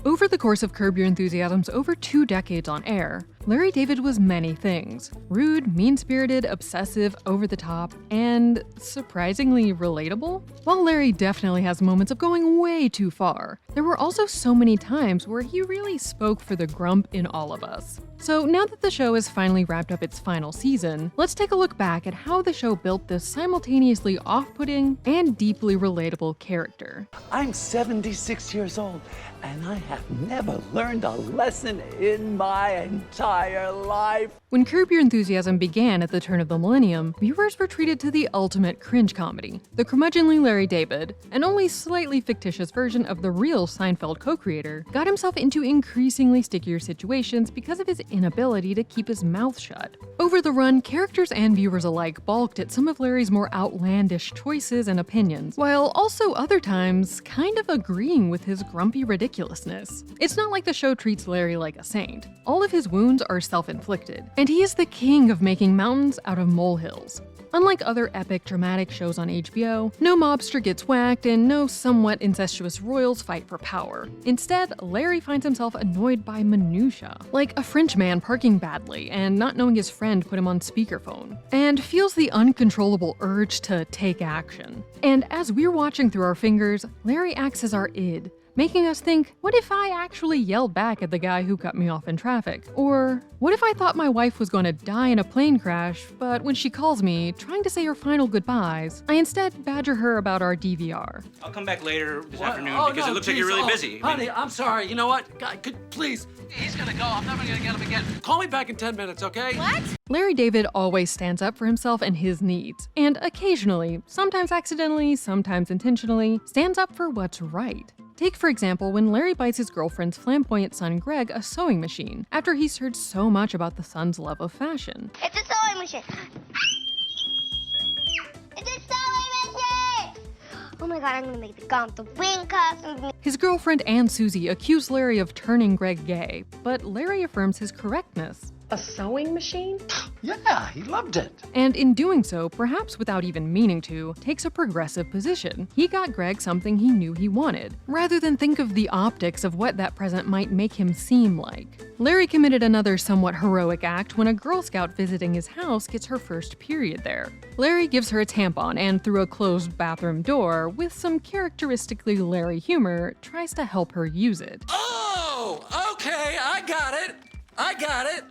Over the course of Curb Your Enthusiasm's over 2 decades on air, Larry David was many things. Rude, mean-spirited, obsessive, over-the-top, and surprisingly relatable. While Larry definitely has moments of going way too far, there were also so many times where he really spoke for the grump in all of us. So now that the show has finally wrapped up its final season, let's take a look back at how the show built this simultaneously off-putting and deeply relatable character. I'm 76 years old, and I have never learned a lesson in my entire life. When Curb Your Enthusiasm began at the turn of the millennium, viewers were treated to the ultimate cringe comedy. The curmudgeonly Larry David, an only slightly fictitious version of the real Seinfeld co-creator, got himself into increasingly stickier situations because of his inability to keep his mouth shut. Over the run, characters and viewers alike balked at some of Larry's more outlandish choices and opinions, while also other times kind of agreeing with his grumpy ridiculousness. It's not like the show treats Larry like a saint. All of his wounds are self-inflicted, and he is the king of making mountains out of molehills. Unlike other epic, dramatic shows on HBO, no mobster gets whacked and no somewhat incestuous royals fight for power. Instead, Larry finds himself annoyed by minutia, like a French man parking badly and not knowing his friend put him on speakerphone, and feels the uncontrollable urge to take action. And as we're watching through our fingers, Larry acts as our id, making us think, what if I actually yelled back at the guy who cut me off in traffic? Or, what if I thought my wife was going to die in a plane crash, but when she calls me, trying to say her final goodbyes, I instead badger her about our DVR? I'll come back later this afternoon Oh, because no, it looks like you're geez. really Oh, busy. Honey, I'm sorry. You know what? God, please. He's gonna go. I'm never gonna get him again. Call me back in 10 minutes, okay? What? Larry David always stands up for himself and his needs, and occasionally, sometimes accidentally, sometimes intentionally, stands up for what's right. Take, for example, when Larry buys his girlfriend's flamboyant son Greg a sewing machine, after he's heard so much about the son's love of fashion. It's a sewing machine. It's a sewing machine! Oh my god, I'm gonna make the gump, the wing costume. His girlfriend and Susie accuse Larry of turning Greg gay, but Larry affirms his correctness. A sewing machine? Yeah, he loved it. And in doing so, perhaps without even meaning to, takes a progressive position. He got Greg something he knew he wanted, rather than think of the optics of what that present might make him seem like. Larry committed another somewhat heroic act when a Girl Scout visiting his house gets her first period there. Larry gives her a tampon and, through a closed bathroom door, with some characteristically Larry humor, tries to help her use it. Oh, okay, I got it.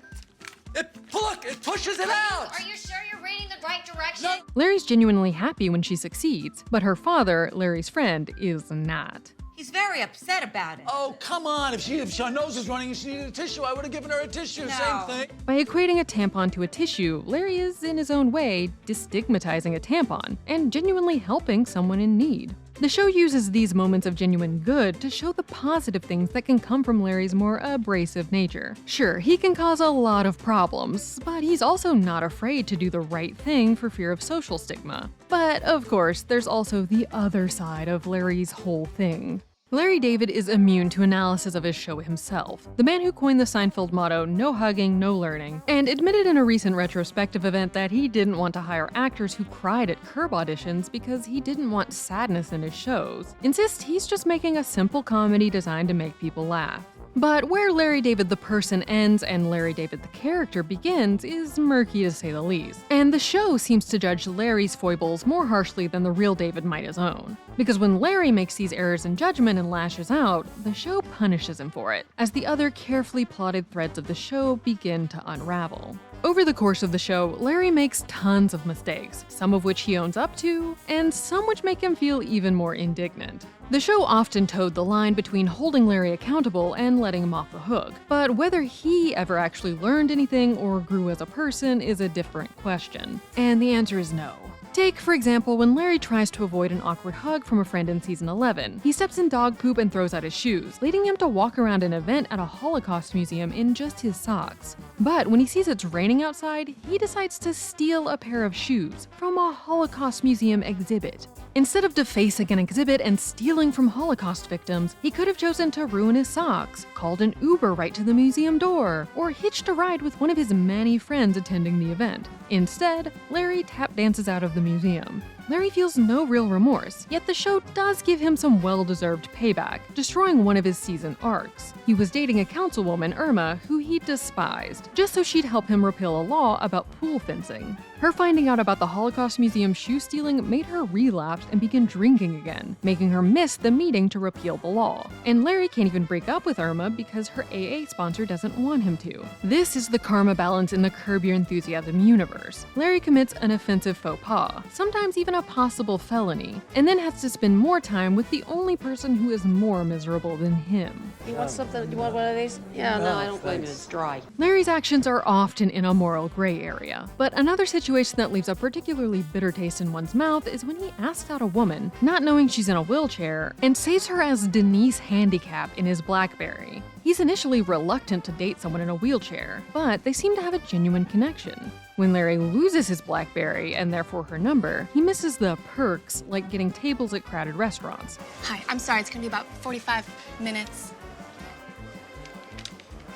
Look, it pushes it out. Are you sure you're reading the right direction? No. Larry's genuinely happy when she succeeds, but her father, Larry's friend, is not. He's very upset about it. Oh, come on. If her nose was running and she needed a tissue, I would have given her a tissue. No. Same thing. By equating a tampon to a tissue, Larry is, in his own way, destigmatizing a tampon and genuinely helping someone in need. The show uses these moments of genuine good to show the positive things that can come from Larry's more abrasive nature. Sure, he can cause a lot of problems, but he's also not afraid to do the right thing for fear of social stigma. But, of course, there's also the other side of Larry's whole thing. Larry David is immune to analysis of his show himself, the man who coined the Seinfeld motto, no hugging, no learning, and admitted in a recent retrospective event that he didn't want to hire actors who cried at Curb auditions because he didn't want sadness in his shows. Insists he's just making a simple comedy designed to make people laugh. But where Larry David the person ends and Larry David the character begins is murky to say the least. And the show seems to judge Larry's foibles more harshly than the real David might his own. Because when Larry makes these errors in judgment and lashes out, the show punishes him for it, as the other carefully plotted threads of the show begin to unravel. Over the course of the show, Larry makes tons of mistakes, some of which he owns up to, and some which make him feel even more indignant. The show often towed the line between holding Larry accountable and letting him off the hook, but whether he ever actually learned anything or grew as a person is a different question. And the answer is no. Take, for example, when Larry tries to avoid an awkward hug from a friend in season 11. He steps in dog poop and throws out his shoes, leading him to walk around an event at a Holocaust museum in just his socks. But when he sees it's raining outside, he decides to steal a pair of shoes from a Holocaust museum exhibit. Instead of defacing an exhibit and stealing from Holocaust victims, he could have chosen to ruin his socks, called an Uber right to the museum door, or hitched a ride with one of his many friends attending the event. Instead, Larry tap dances out of the museum. Larry feels no real remorse, yet the show does give him some well-deserved payback, destroying one of his season arcs. He was dating a councilwoman, Irma, who he despised, just so she'd help him repeal a law about pool fencing. Her finding out about the Holocaust Museum shoe stealing made her relapse and begin drinking again, making her miss the meeting to repeal the law. And Larry can't even break up with Irma because her AA sponsor doesn't want him to. This is the karma balance in the Curb Your Enthusiasm universe. Larry commits an offensive faux pas, sometimes even a possible felony, and then has to spend more time with the only person who is more miserable than him. You want something? You want one of these? Yeah, no, I don't blame you. It's dry. Larry's actions are often in a moral gray area, but another situation that leaves a particularly bitter taste in one's mouth is when he asks out a woman, not knowing she's in a wheelchair, and saves her as Denise Handicap in his BlackBerry. He's initially reluctant to date someone in a wheelchair, but they seem to have a genuine connection. When Larry loses his BlackBerry, and therefore her number, he misses the perks, like getting tables at crowded restaurants. Hi, I'm sorry, it's gonna be about 45 minutes.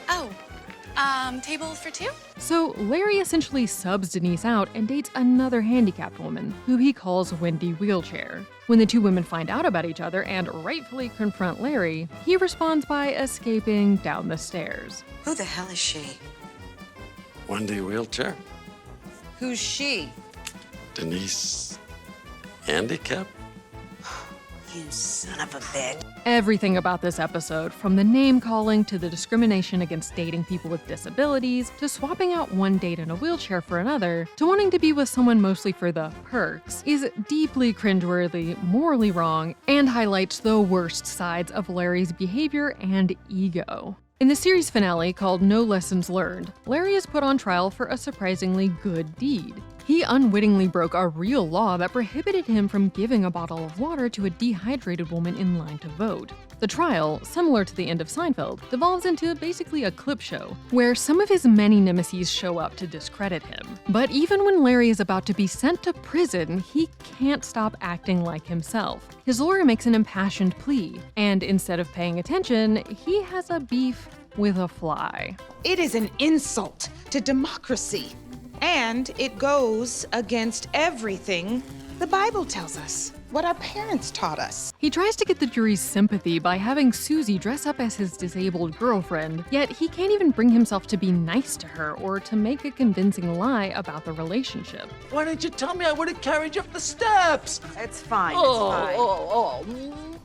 Oh, table for two? So Larry essentially subs Denise out and dates another handicapped woman, who he calls Wendy Wheelchair. When the two women find out about each other and rightfully confront Larry, he responds by escaping down the stairs. Who the hell is she? Wendy Wheelchair? Who's she? Denise Handicap? You son of a bitch. Everything about this episode, from the name-calling to the discrimination against dating people with disabilities, to swapping out one date in a wheelchair for another, to wanting to be with someone mostly for the perks, is deeply cringeworthy, morally wrong, and highlights the worst sides of Larry's behavior and ego. In the series finale, called No Lessons Learned, Larry is put on trial for a surprisingly good deed. He unwittingly broke a real law that prohibited him from giving a bottle of water to a dehydrated woman in line to vote. The trial, similar to the end of Seinfeld, devolves into basically a clip show, where some of his many nemeses show up to discredit him. But even when Larry is about to be sent to prison, he can't stop acting like himself. His lawyer makes an impassioned plea, and instead of paying attention, he has a beef with a fly. It is an insult to democracy, and it goes against everything the Bible tells us, what our parents taught us. He tries to get the jury's sympathy by having Susie dress up as his disabled girlfriend, yet he can't even bring himself to be nice to her or to make a convincing lie about the relationship. Why didn't you tell me? I would have carried you up the steps. It's fine, Oh,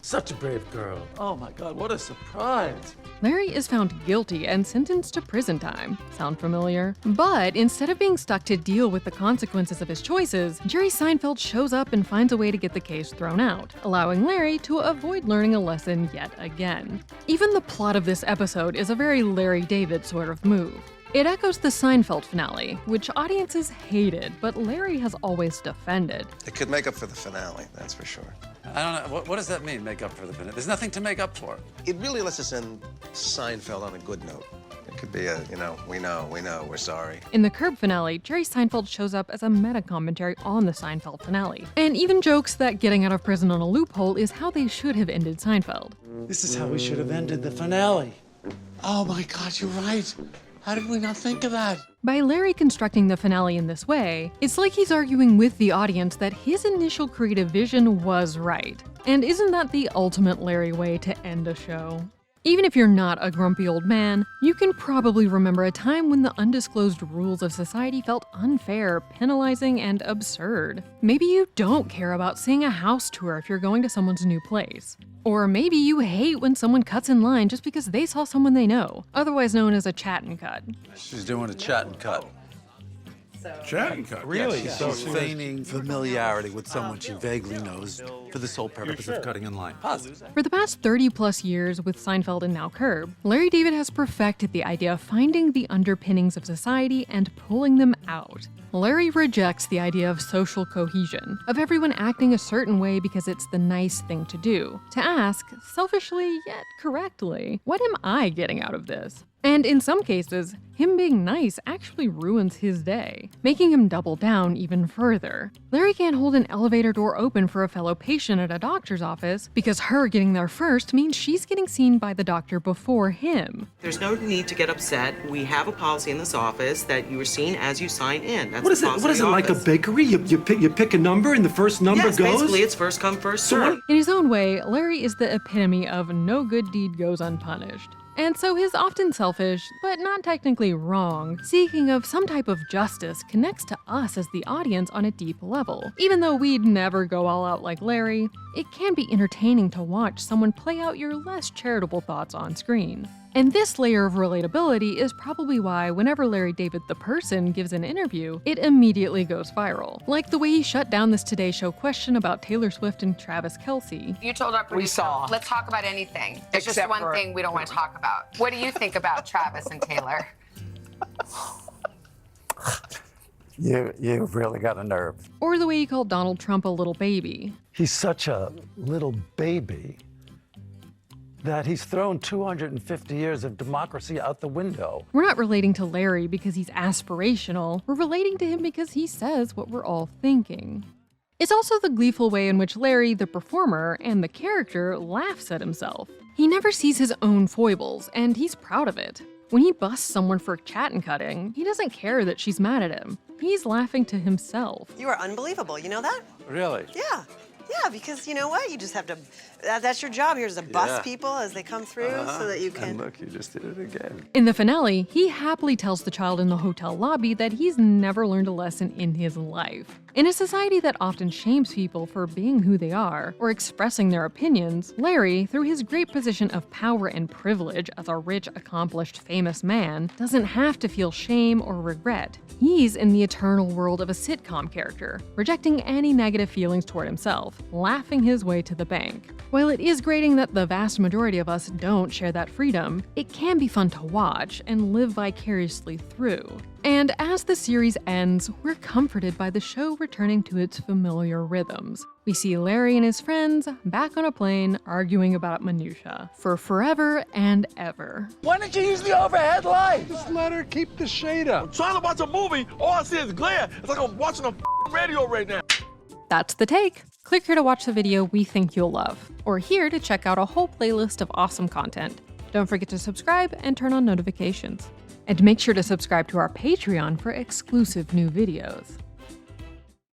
such a brave girl. Oh my God, what a surprise. Larry is found guilty and sentenced to prison time. Sound familiar? But instead of being stuck to deal with the consequences of his choices, Jerry Seinfeld shows up and finds a way to get the case thrown out, allowing Larry to avoid learning a lesson yet again. Even the plot of this episode is a very Larry David sort of move. It echoes the Seinfeld finale, which audiences hated, but Larry has always defended. It could make up for the finale, that's for sure. I don't know. What does that mean, make up for the minute? There's nothing to make up for. It really lets us end Seinfeld on a good note. It could be a, we know, we're sorry. In the Curb finale, Jerry Seinfeld shows up as a meta-commentary on the Seinfeld finale, and even jokes that getting out of prison on a loophole is how they should have ended Seinfeld. This is how we should have ended the finale. Oh my God, you're right. How did we not think of that? By Larry constructing the finale in this way, it's like he's arguing with the audience that his initial creative vision was right. And isn't that the ultimate Larry way to end a show? Even if you're not a grumpy old man, you can probably remember a time when the undisclosed rules of society felt unfair, penalizing, and absurd. Maybe you don't care about seeing a house tour if you're going to someone's new place. Or maybe you hate when someone cuts in line just because they saw someone they know, otherwise known as a chat and cut. She's doing a chat and cut. Chat and cut. Really? So she's feigning familiarity with someone she vaguely knows for the sole purpose of cutting in line. Positive. For the past 30 plus years with Seinfeld and now Curb, Larry David has perfected the idea of finding the underpinnings of society and pulling them out. Larry rejects the idea of social cohesion, of everyone acting a certain way because it's the nice thing to do. To ask, selfishly yet correctly, what am I getting out of this? And in some cases, him being nice actually ruins his day, making him double down even further. Larry can't hold an elevator door open for a fellow patient at a doctor's office because her getting there first means she's getting seen by the doctor before him. There's no need to get upset. We have a policy in this office that you are seen as you sign in. That's What is it like a bakery? You pick a number and the first number yes, goes? Basically it's first come, first serve. In his own way, Larry is the epitome of no good deed goes unpunished. And so his often selfish, but not technically wrong, seeking of some type of justice connects to us as the audience on a deep level. Even though we'd never go all out like Larry, it can be entertaining to watch someone play out your less charitable thoughts on screen. And this layer of relatability is probably why whenever Larry David the person gives an interview, it immediately goes viral. Like the way he shut down this Today Show question about Taylor Swift and Travis Kelce. You told our producer, let's talk about anything. There's just one thing we don't want to talk about. What do you think about Travis and Taylor? You've really got a nerve. Or the way he called Donald Trump a little baby. He's such a little baby that he's thrown 250 years of democracy out the window. We're not relating to Larry because he's aspirational, we're relating to him because he says what we're all thinking. It's also the gleeful way in which Larry, the performer, and the character laughs at himself. He never sees his own foibles, and he's proud of it. When he busts someone for chatting cutting, he doesn't care that she's mad at him. He's laughing to himself. You are unbelievable, you know that? Really? Yeah. Yeah, because you know what? You just have to, that's your job here is to bust people as they come through so that you can. And look, you just did it again. In the finale, he happily tells the child in the hotel lobby that he's never learned a lesson in his life. In a society that often shames people for being who they are or expressing their opinions, Larry, through his great position of power and privilege as a rich, accomplished, famous man, doesn't have to feel shame or regret. He's in the eternal world of a sitcom character, rejecting any negative feelings toward himself, laughing his way to the bank. While it is grating that the vast majority of us don't share that freedom, it can be fun to watch and live vicariously through. And as the series ends, we're comforted by the show returning to its familiar rhythms. We see Larry and his friends back on a plane arguing about minutia for forever and ever. Why didn't you use the overhead light? Just let her keep the shade up. I'm trying to watch a movie. All I see is glare. It's like I'm watching a radio right now. That's the take. Click here to watch the video we think you'll love, or here to check out a whole playlist of awesome content. Don't forget to subscribe and turn on notifications. And make sure to subscribe to our Patreon for exclusive new videos.